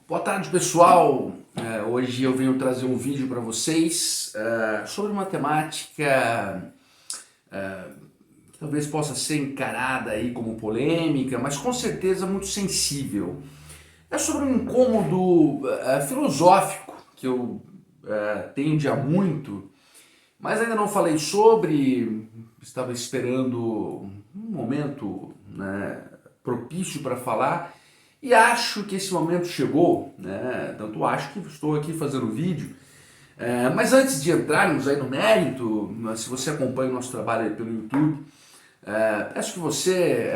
Boa tarde, pessoal. Hoje eu venho trazer um vídeo para vocês sobre uma temática que talvez possa ser encarada aí como polêmica, mas com certeza muito sensível. É sobre um incômodo filosófico que eu tenho de há muito, mas ainda não falei sobre. Estava esperando um momento, né, propício para falar. E acho que esse momento chegou, né? Tanto acho que estou aqui fazendo o vídeo. Mas antes de entrarmos aí no mérito, se você acompanha o nosso trabalho aí pelo YouTube, peço que você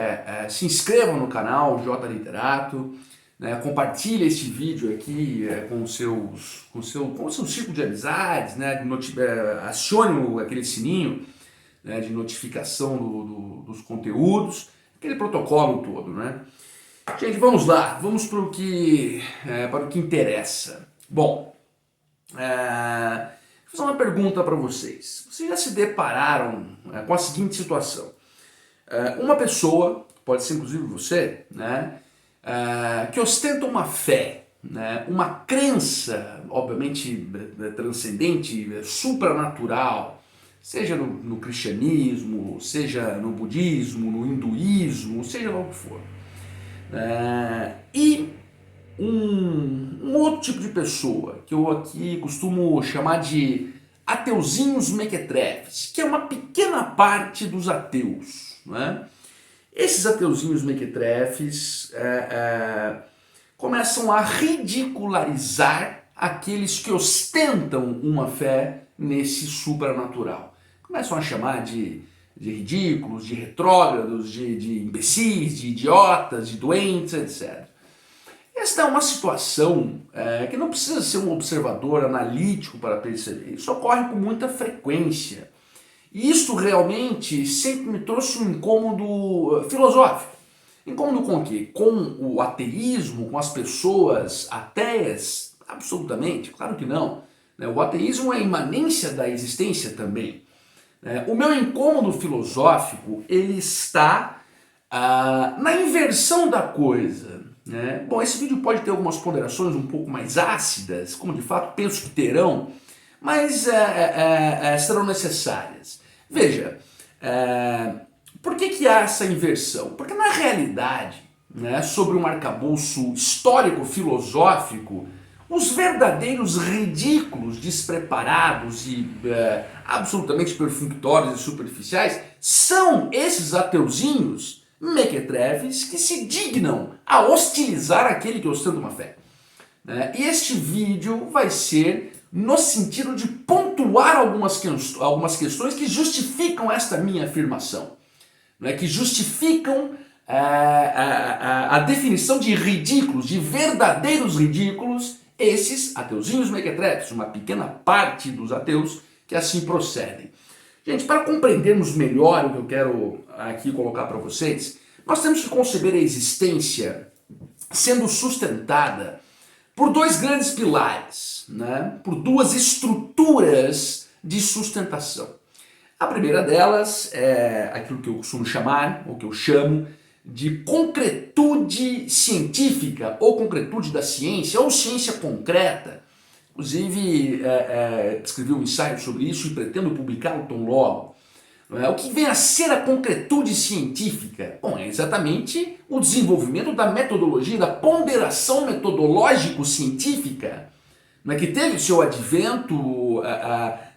se inscreva no canal J Literato, né? Compartilhe este vídeo aqui com o seu círculo de amizades, né? Acione aquele sininho, né, de notificação dos conteúdos, aquele protocolo todo, né? Gente, vamos lá, vamos para o que interessa. Bom, vou fazer uma pergunta para vocês. Vocês já se depararam com a seguinte situação? Uma pessoa, pode ser inclusive você, né, que ostenta uma fé, né, uma crença, obviamente transcendente, supranatural, seja no cristianismo, seja no budismo, no hinduísmo, seja lá o que for. E um outro tipo de pessoa, que eu aqui costumo chamar de ateuzinhos mequetrefes, que é uma pequena parte dos ateus. Né? Esses ateuzinhos mequetrefes começam a ridicularizar aqueles que ostentam uma fé nesse supranatural. Começam a chamar de ridículos, de retrógrados, de imbecis, de idiotas, de doentes, etc. Esta é uma situação que não precisa ser um observador analítico para perceber. Isso ocorre com muita frequência. E isto realmente sempre me trouxe um incômodo filosófico. Incômodo com o quê? Com o ateísmo, com as pessoas ateias? Absolutamente, claro que não. O ateísmo é a imanência da existência também. O meu incômodo filosófico, ele está na inversão da coisa. Né? Bom, esse vídeo pode ter algumas ponderações um pouco mais ácidas, como de fato penso que terão, mas serão necessárias. Veja, por que há essa inversão? Porque na realidade, né, sobre um arcabouço histórico-filosófico, os verdadeiros ridículos, despreparados e absolutamente perfunctórios e superficiais são esses ateuzinhos mequetrefes que se dignam a hostilizar aquele que ostenta uma fé. E este vídeo vai ser no sentido de pontuar algumas questões que justificam esta minha afirmação, que justificam a definição de ridículos, de verdadeiros ridículos, esses ateuzinhos mequetrefes, uma pequena parte dos ateus que assim procedem. Gente, para compreendermos melhor o que eu quero aqui colocar para vocês, nós temos que conceber a existência sendo sustentada por dois grandes pilares, né? Por duas estruturas de sustentação. A primeira delas é aquilo que eu costumo chamar, ou que eu chamo, de concretude científica, ou concretude da ciência, ou ciência concreta. Inclusive, escrevi um ensaio sobre isso e pretendo publicá-lo tão logo. O que vem a ser a concretude científica? Bom, é exatamente o desenvolvimento da metodologia, da ponderação metodológico-científica, que teve seu advento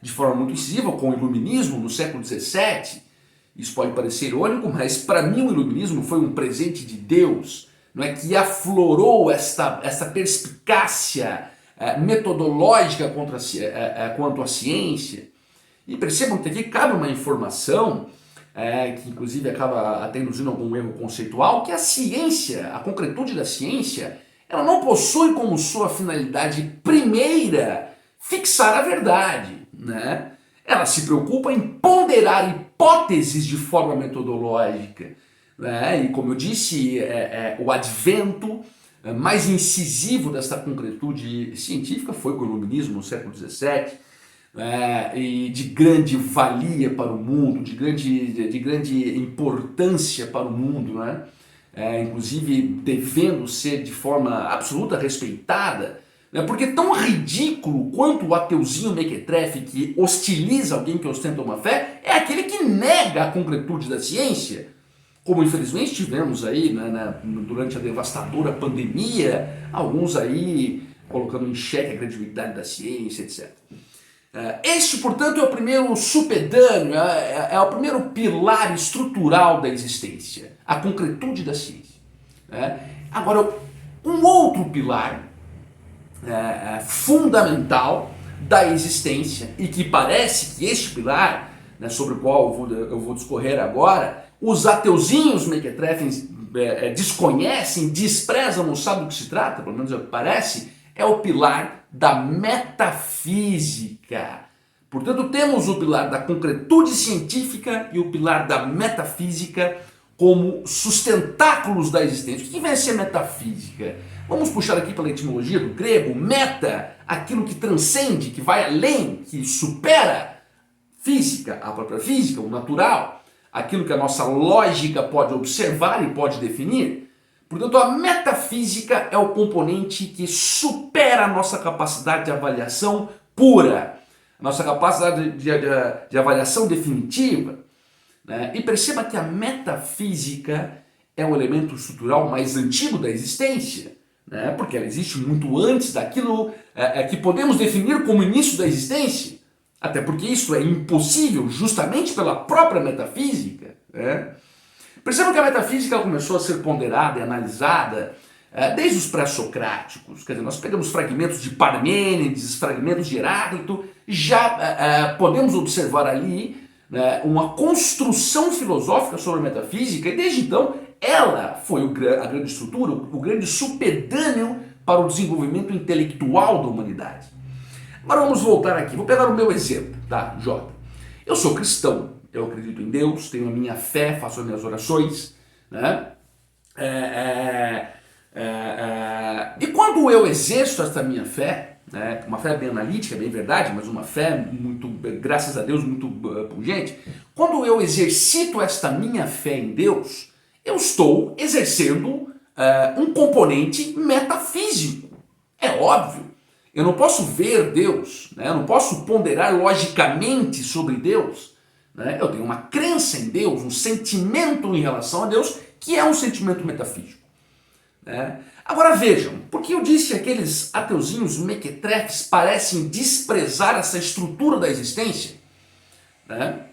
de forma muito incisiva com o iluminismo no século XVII. Isso pode parecer irônico, mas para mim o iluminismo foi um presente de Deus, que aflorou essa perspicácia metodológica quanto à ciência. E percebam que aqui cabe uma informação, que inclusive acaba até induzindo algum erro conceitual, que a ciência, a concretude da ciência, ela não possui como sua finalidade primeira fixar a verdade, né? Ela se preocupa em ponderar hipóteses de forma metodológica, né? E como eu disse, o advento mais incisivo dessa concretude científica foi com o iluminismo no século XVII, e de grande valia para o mundo, de grande importância para o mundo, né? inclusive devendo ser de forma absoluta respeitada, né? Porque tão ridículo quanto o ateuzinho mequetrefe que hostiliza alguém que ostenta uma fé é aquele que nega a concretude da ciência, como infelizmente tivemos aí, né, durante a devastadora pandemia, alguns aí colocando em xeque a credibilidade da ciência, etc. Este, portanto, é o primeiro supedâneo, é o primeiro pilar estrutural da existência, a concretude da ciência. Agora, um outro pilar fundamental da existência, e que parece que este pilar, né, sobre o qual eu vou discorrer agora, os ateuzinhos mequetrefes desconhecem, desprezam, não sabem do que se trata, pelo menos é o que parece, é o pilar da metafísica. Portanto, temos o pilar da concretude científica e o pilar da metafísica como sustentáculos da existência. O que vem a ser metafísica? Vamos puxar aqui pela etimologia do grego, meta, aquilo que transcende, que vai além, que supera física, a própria física, o natural, aquilo que a nossa lógica pode observar e pode definir. Portanto, a metafísica é o componente que supera a nossa capacidade de avaliação pura, a nossa capacidade de avaliação definitiva. Né? E perceba que a metafísica é o elemento estrutural mais antigo da existência, né? Porque ela existe muito antes daquilo que podemos definir como início da existência, até porque isso é impossível justamente pela própria metafísica. Né? Percebam que a metafísica começou a ser ponderada e analisada desde os pré-socráticos. Quer dizer, nós pegamos fragmentos de Parmênides, fragmentos de Heráclito, já podemos observar ali uma construção filosófica sobre a metafísica, e desde então ela foi a grande estrutura, o grande supedâneo para o desenvolvimento intelectual da humanidade. Agora vamos voltar aqui, vou pegar o meu exemplo, tá, Jota? Eu sou cristão, eu acredito em Deus, tenho a minha fé, faço as minhas orações, né? E quando eu exerço esta minha fé, né, uma fé bem analítica, bem verdade, mas uma fé muito, graças a Deus, muito pungente, quando eu exercito esta minha fé em Deus, eu estou exercendo um componente metafísico, é óbvio. Eu não posso ver Deus, né? Eu não posso ponderar logicamente sobre Deus. Né? Eu tenho uma crença em Deus, um sentimento em relação a Deus, que é um sentimento metafísico. Né? Agora vejam, porque eu disse que aqueles ateuzinhos mequetrefes parecem desprezar essa estrutura da existência? Né?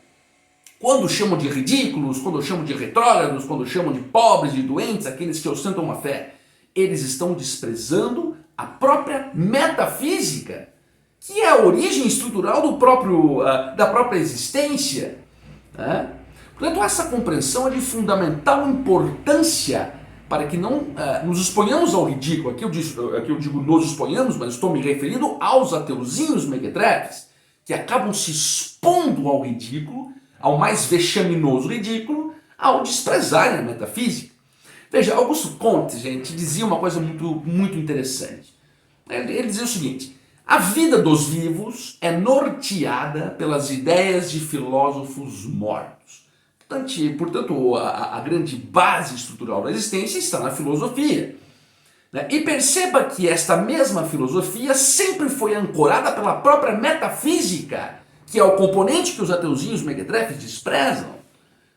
Quando chamam de ridículos, quando chamam de retrógrados, quando chamam de pobres, de doentes, aqueles que ostentam uma fé, eles estão desprezando a própria metafísica, que é a origem estrutural da própria existência. Né? Portanto, essa compreensão é de fundamental importância para que não nos exponhamos ao ridículo. Aqui eu digo nos exponhamos, mas estou me referindo aos ateuzinhos mequetrefes, que acabam se expondo ao ridículo, ao mais vexaminoso ridículo, ao desprezarem a metafísica. Veja, Augusto Comte, gente, dizia uma coisa muito interessante. Ele dizia o seguinte: a vida dos vivos é norteada pelas ideias de filósofos mortos. Portanto, a grande base estrutural da existência está na filosofia. E perceba que esta mesma filosofia sempre foi ancorada pela própria metafísica, que é o componente que os ateuzinhos mequetrefes desprezam.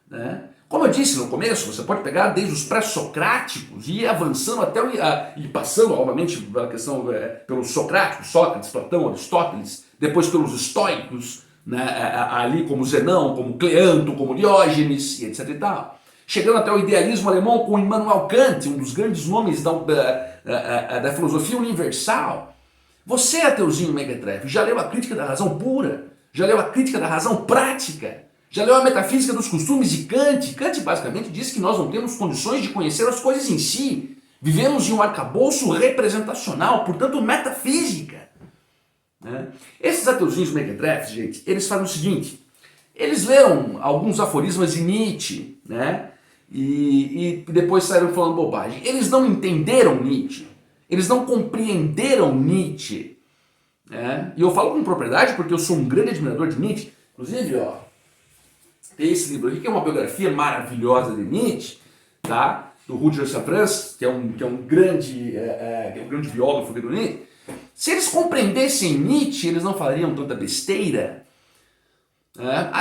Né? Como eu disse no começo, você pode pegar desde os pré-socráticos e ir avançando até e passando, obviamente, pela questão pelos socráticos, Sócrates, Platão, Aristóteles, depois pelos estoicos, né, ali como Zenão, como Cleanto, como Diógenes e etc. e tal. Chegando até o idealismo alemão com Immanuel Kant, um dos grandes nomes da filosofia universal. Você, ateuzinho mequetrefe, já leu a Crítica da Razão Pura? Já leu a Crítica da Razão Prática? Já leu a Metafísica dos Costumes de Kant? Kant basicamente diz que nós não temos condições de conhecer as coisas em si. Vivemos em um arcabouço representacional, portanto metafísica. Né? Esses ateuzinhos mequetrefes, gente, eles fazem o seguinte: eles leram alguns aforismas de Nietzsche, né? E depois saíram falando bobagem. Eles não entenderam Nietzsche, eles não compreenderam Nietzsche. Né? E eu falo com propriedade porque eu sou um grande admirador de Nietzsche. Inclusive, ó, tem esse livro aqui que é uma biografia maravilhosa de Nietzsche, tá? do Rutger Safran, que é um grande biógrafo do Nietzsche, se eles compreendessem Nietzsche, eles não falariam tanta besteira.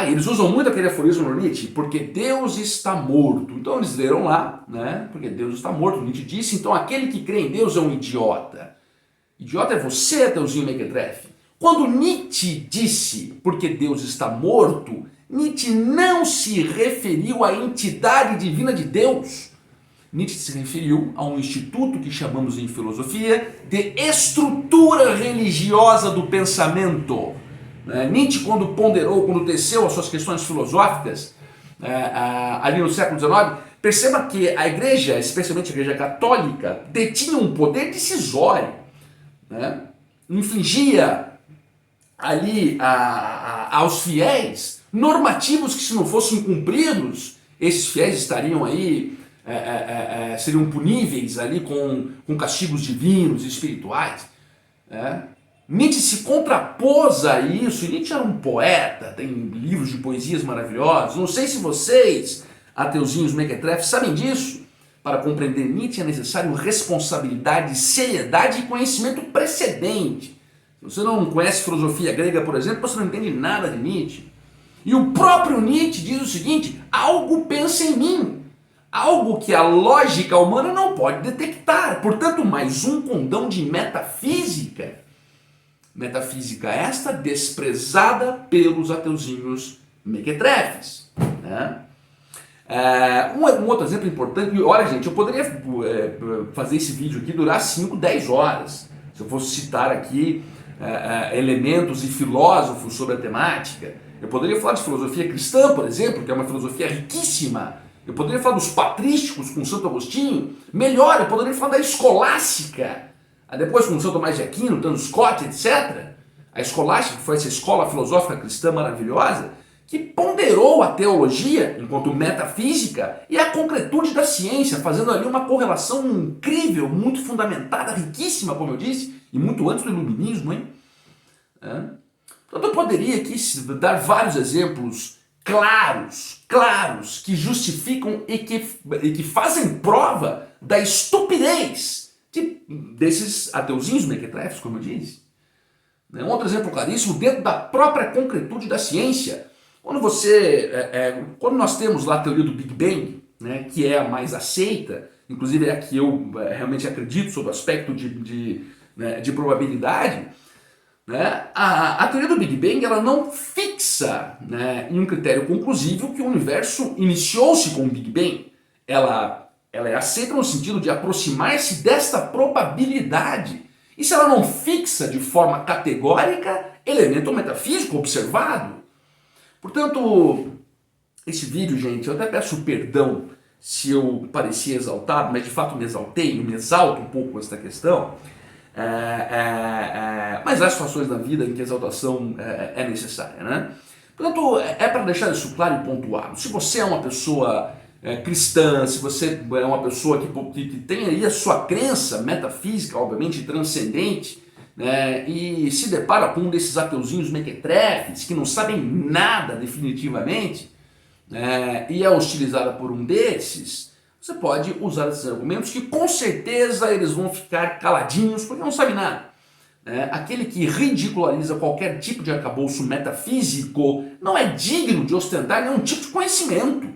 Eles usam muito aquele aforismo no Nietzsche, porque Deus está morto. Então eles leram lá, né? Porque Deus está morto, Nietzsche disse, então aquele que crê em Deus é um idiota. Idiota é você, Ateuzinho Mequetrefe. Quando Nietzsche disse porque Deus está morto, Nietzsche não se referiu à entidade divina de Deus. Nietzsche se referiu a um instituto que chamamos em filosofia de estrutura religiosa do pensamento. Nietzsche, quando teceu as suas questões filosóficas, ali no século XIX, perceba que a igreja, especialmente a igreja católica, detinha um poder decisório, infligia ali aos fiéis normativos que, se não fossem cumpridos, esses fiéis estariam aí, seriam puníveis ali com castigos divinos e espirituais. Nietzsche se contrapôs a isso, e Nietzsche era um poeta, tem livros de poesias maravilhosos. Não sei se vocês, ateuzinhos mequetrefes, sabem disso. Para compreender Nietzsche é necessário responsabilidade, seriedade e conhecimento precedente. Se você não conhece filosofia grega, por exemplo, você não entende nada de Nietzsche. E o próprio Nietzsche diz o seguinte: algo pensa em mim, algo que a lógica humana não pode detectar. Portanto, mais um condão de metafísica. Metafísica esta desprezada pelos ateuzinhos mequetrefes. Um outro exemplo importante, olha gente, eu poderia fazer esse vídeo aqui durar 5, 10 horas, se eu fosse citar aqui elementos e filósofos sobre a temática. Eu poderia falar de filosofia cristã, por exemplo, que é uma filosofia riquíssima. Eu poderia falar dos patrísticos com Santo Agostinho. Melhor, eu poderia falar da escolástica, depois com São Tomás de Aquino, Duns Scotus, etc. A escolástica, que foi essa escola filosófica cristã maravilhosa, que ponderou a teologia enquanto metafísica e a concretude da ciência, fazendo ali uma correlação incrível, muito fundamentada, riquíssima, como eu disse, e muito antes do iluminismo, hein? Então eu poderia aqui dar vários exemplos claros, que justificam e que fazem prova da estupidez desses ateuzinhos mequetrefes, como eu disse. Um outro exemplo claríssimo, dentro da própria concretude da ciência. Quando nós temos lá a teoria do Big Bang, que é a mais aceita, inclusive é a que eu realmente acredito sob o aspecto de probabilidade, a teoria do Big Bang ela não fixa em um critério conclusivo que o universo iniciou-se com o Big Bang. Ela é aceita no sentido de aproximar-se desta probabilidade. E se ela não fixa de forma categórica elemento metafísico observado? Portanto, esse vídeo, gente, eu até peço perdão se eu parecia exaltado, mas de fato me exaltei, eu me exalto um pouco com esta questão. Mas há situações da vida em que a exaltação é necessária, Portanto, é para deixar isso claro e pontuado. Se você é uma pessoa cristã, se você é uma pessoa que tem aí a sua crença metafísica, obviamente transcendente, e se depara com um desses ateuzinhos mequetrefes que não sabem nada definitivamente, e é hostilizada por um desses, você pode usar esses argumentos que com certeza eles vão ficar caladinhos porque não sabem nada. Aquele que ridiculariza qualquer tipo de arcabouço metafísico não é digno de ostentar nenhum tipo de conhecimento,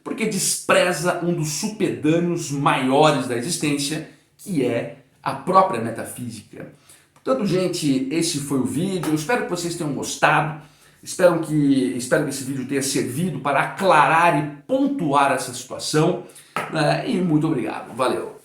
porque despreza um dos supedâneos maiores da existência, que é a própria metafísica. Portanto, gente, esse foi o vídeo. Eu espero que vocês tenham gostado. Espero que esse vídeo tenha servido para aclarar e pontuar essa situação. E muito obrigado. Valeu!